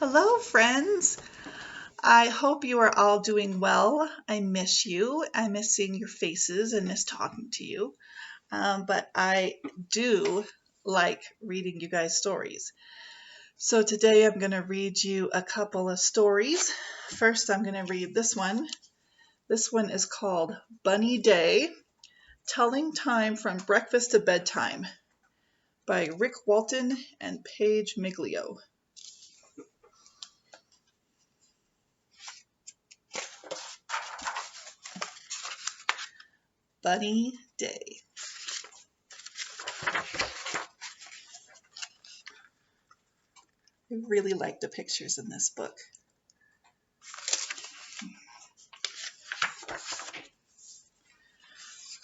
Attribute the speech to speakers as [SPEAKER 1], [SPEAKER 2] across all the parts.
[SPEAKER 1] Hello, friends. I hope you are all doing well. I miss you. I miss seeing your faces and miss talking to you. But I do like reading you guys stories. So today I'm going to read you a couple of stories. First, I'm going to read this one. This one is called Bunny Day, Telling Time from Breakfast to Bedtime by Rick Walton and Paige Miglio. Bunny Day. I really like the pictures in this book.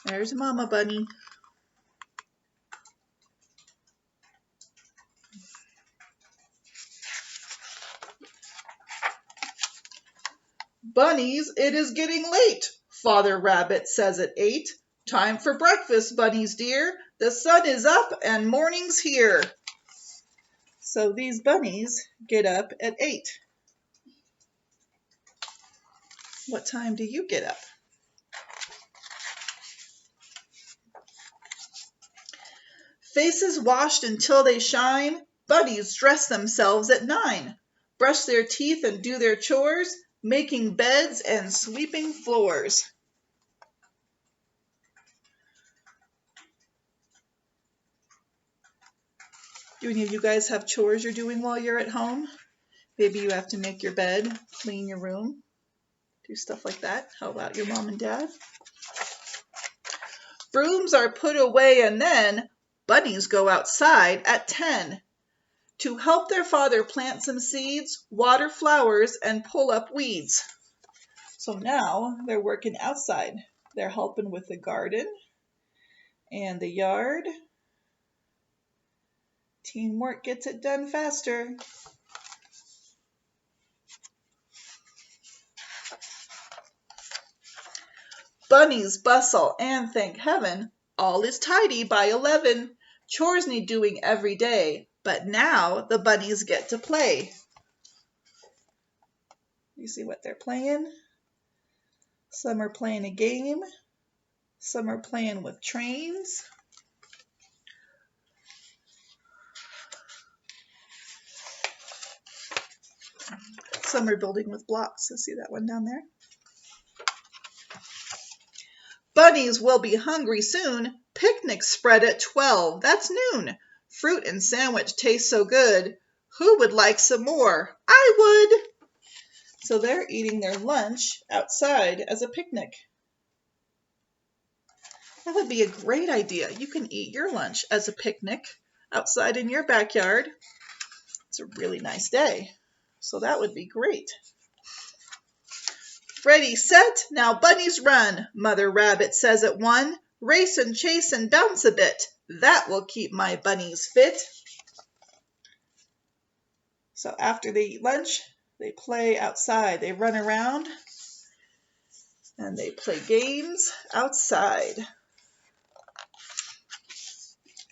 [SPEAKER 1] There's Mama Bunny. Bunnies, it is getting late, Father Rabbit says at 8. Time for breakfast, bunnies dear. The sun is up and morning's here. So these bunnies get up at 8. What time do you get up? Faces washed until they shine, bunnies dress themselves at 9. Brush their teeth and do their chores, making beds and sweeping floors. Do any of you guys have chores you're doing while you're at home? Maybe you have to make your bed, clean your room, do stuff like that. How about your mom and dad? Brooms are put away and then bunnies go outside at 10 to help their father plant some seeds, water flowers, and pull up weeds. So now they're working outside. They're helping with the garden and the yard. Teamwork gets it done faster. Bunnies bustle and thank heaven all is tidy by 11. Chores need doing every day, but now the bunnies get to play. You see what they're playing? Some are playing a game. Some are playing with trains. Some are building with blocks. So see that one down there? Bunnies will be hungry soon. Picnic spread at 12. That's noon. Fruit and sandwich taste so good. Who would like some more? I would. So they're eating their lunch outside as a picnic. That would be a great idea. You can eat your lunch as a picnic outside in your backyard. It's a really nice day. So that would be great. Ready, set, now bunnies run, Mother Rabbit says at 1. Race and chase and bounce a bit. That will keep my bunnies fit. So after they eat lunch, they play outside. They run around and they play games outside.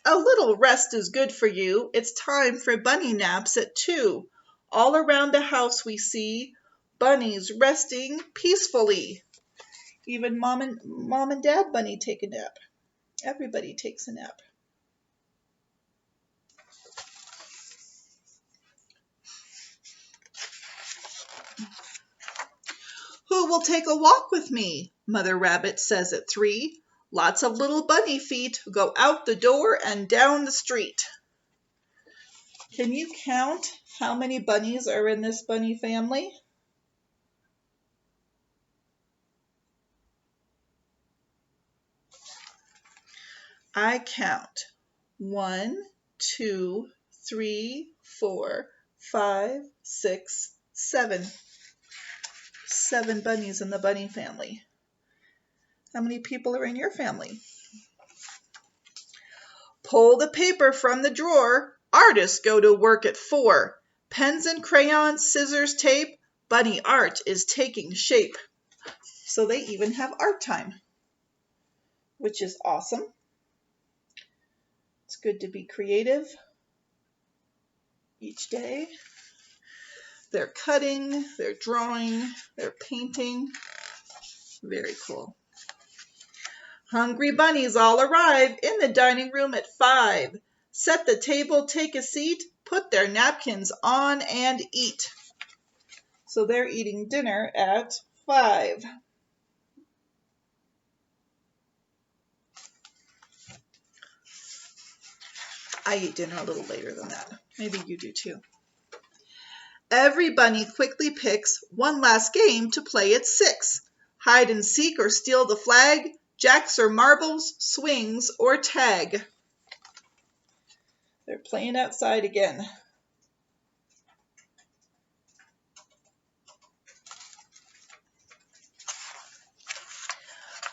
[SPEAKER 1] A little rest is good for you. It's time for bunny naps at 2. All around the house we see bunnies resting peacefully. Even mom and dad bunny take a nap. Everybody takes a nap. Who will take a walk with me? Mother Rabbit says at 3. Lots of little bunny feet go out the door and down the street. Can you count how many bunnies are in this bunny family? I count 1, 2, 3, 4, 5, 6, 7. 7 bunnies in the bunny family. How many people are in your family? Pull the paper from the drawer. Artists go to work at 4. Pens and crayons, scissors, tape. Bunny art is taking shape. So they even have art time, which is awesome. It's good to be creative each day. They're cutting, they're drawing, they're painting. Very cool. Hungry bunnies all arrive in the dining room at 5. Set the table, take a seat, put their napkins on, and eat. So they're eating dinner at 5. I eat dinner a little later than that. Maybe you do too. Every bunny quickly picks one last game to play at 6. Hide and seek or steal the flag, jacks or marbles, swings or tag. They're playing outside again.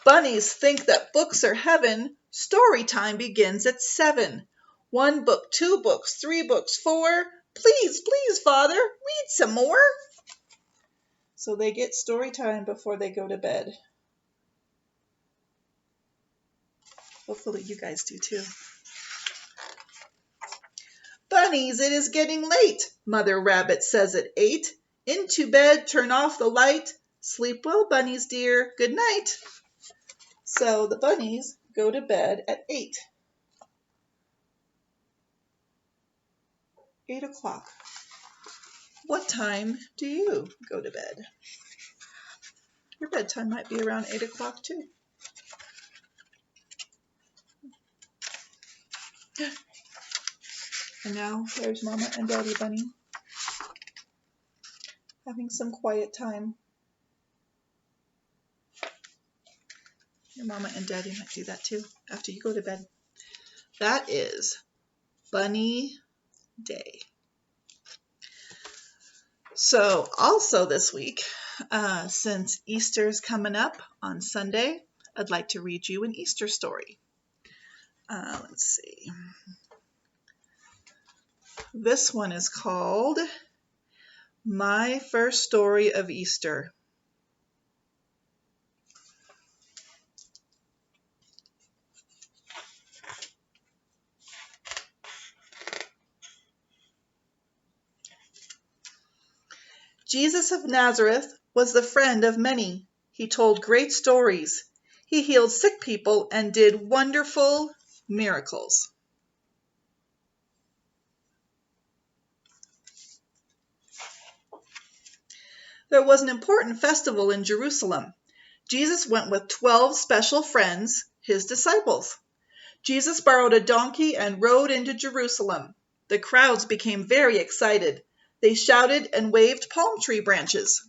[SPEAKER 1] Bunnies think that books are heaven. Story time begins at 7. 1 book, 2 books, 3 books, 4. Please, please, Father, read some more. So they get story time before they go to bed. Hopefully you guys do too. Bunnies, it is getting late, Mother Rabbit says at 8. Into bed, turn off the light. Sleep well, bunnies dear. Good night. So the bunnies go to bed at 8. 8 o'clock. What time do you go to bed? Your bedtime might be around 8 o'clock too. And now there's Mama and Daddy Bunny having some quiet time. Your Mama and Daddy might do that too after you go to bed. That is Bunny Day. So also this week, since Easter's coming up on Sunday, I'd like to read you an Easter story. Let's see. This one is called My First Story of Easter. Jesus of Nazareth was the friend of many. He told great stories. He healed sick people and did wonderful miracles. There was an important festival in Jerusalem. Jesus went with 12 special friends, his disciples. Jesus borrowed a donkey and rode into Jerusalem. The crowds became very excited. They shouted and waved palm tree branches.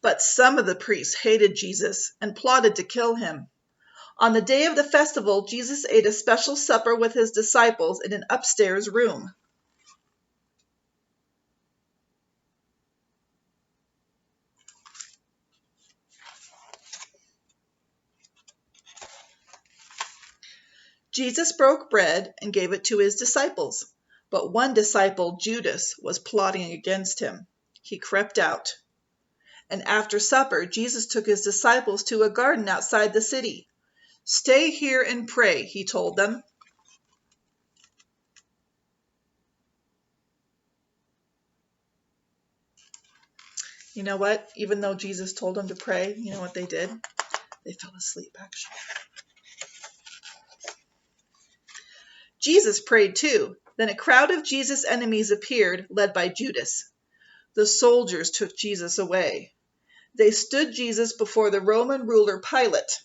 [SPEAKER 1] But some of the priests hated Jesus and plotted to kill him. On the day of the festival, Jesus ate a special supper with his disciples in an upstairs room. Jesus broke bread and gave it to his disciples, but one disciple, Judas, was plotting against him. He crept out. And after supper, Jesus took his disciples to a garden outside the city. Stay here and pray, he told them. You know what? Even though Jesus told them to pray, you know what they did? They fell asleep, actually. Jesus prayed too. Then a crowd of Jesus' enemies appeared, led by Judas. The soldiers took Jesus away. They stood Jesus before the Roman ruler Pilate.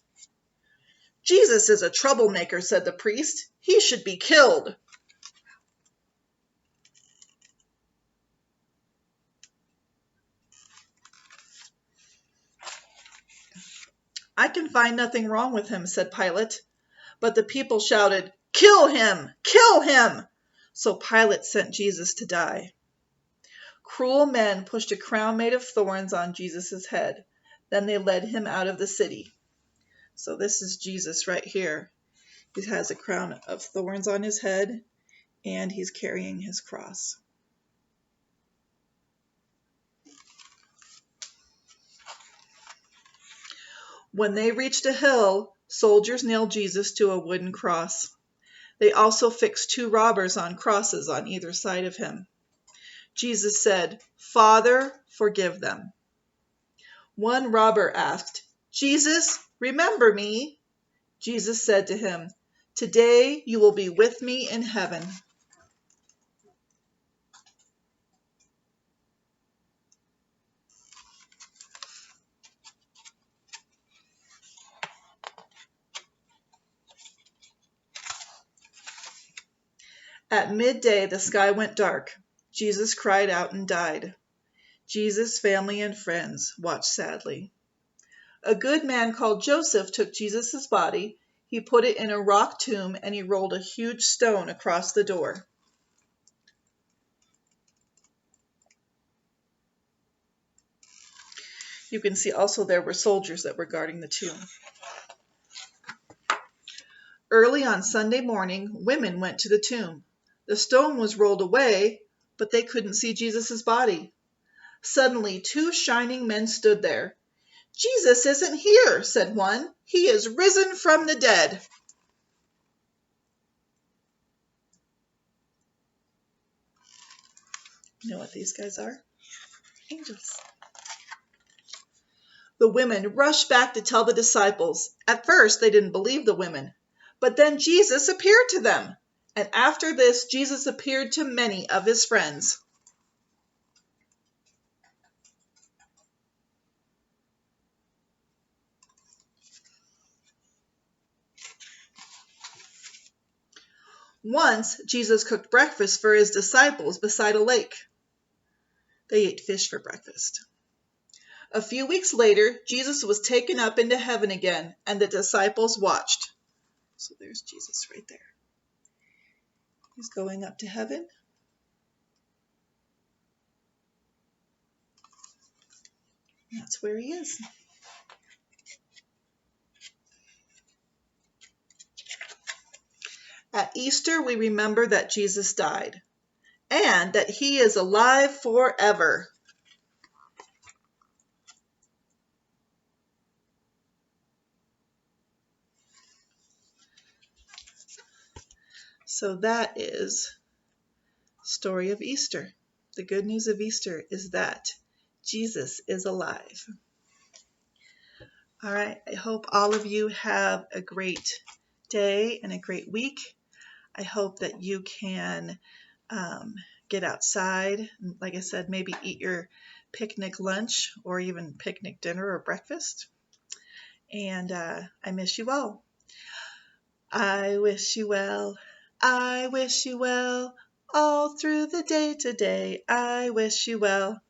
[SPEAKER 1] Jesus is a troublemaker, said the priest. He should be killed. I can find nothing wrong with him, said Pilate. But the people shouted, Kill him! Kill him! So Pilate sent Jesus to die. Cruel men pushed a crown made of thorns on Jesus' head. Then they led him out of the city. So this is Jesus right here. He has a crown of thorns on his head, and he's carrying his cross. When they reached a hill, soldiers nailed Jesus to a wooden cross. They also fixed two robbers on crosses on either side of him. Jesus said, "Father, forgive them." One robber asked, "Jesus, remember me." Jesus said to him, "Today you will be with me in heaven." At midday the sky went dark. Jesus cried out and died. Jesus' family and friends watched sadly. A good man called Joseph took Jesus' body. He put it in a rock tomb and he rolled a huge stone across the door. You can see also there were soldiers that were guarding the tomb. Early on Sunday morning, women went to the tomb. The stone was rolled away, but they couldn't see Jesus' body. Suddenly, two shining men stood there. "Jesus isn't here," said one. "He is risen from the dead." You know what these guys are? Angels. The women rushed back to tell the disciples. At first, they didn't believe the women, but then Jesus appeared to them. And after this, Jesus appeared to many of his friends. Once, Jesus cooked breakfast for his disciples beside a lake. They ate fish for breakfast. A few weeks later, Jesus was taken up into heaven again, and the disciples watched. So there's Jesus right there. He's going up to heaven. That's where he is. At Easter, we remember that Jesus died and that he is alive forever. So that is the story of Easter. The good news of Easter is that Jesus is alive. All right, I hope all of you have a great day and a great week. I hope that you can get outside. Like I said, maybe eat your picnic lunch or even picnic dinner or breakfast. And I miss you all. I wish you well. I wish you well. All through the day today, I wish you well.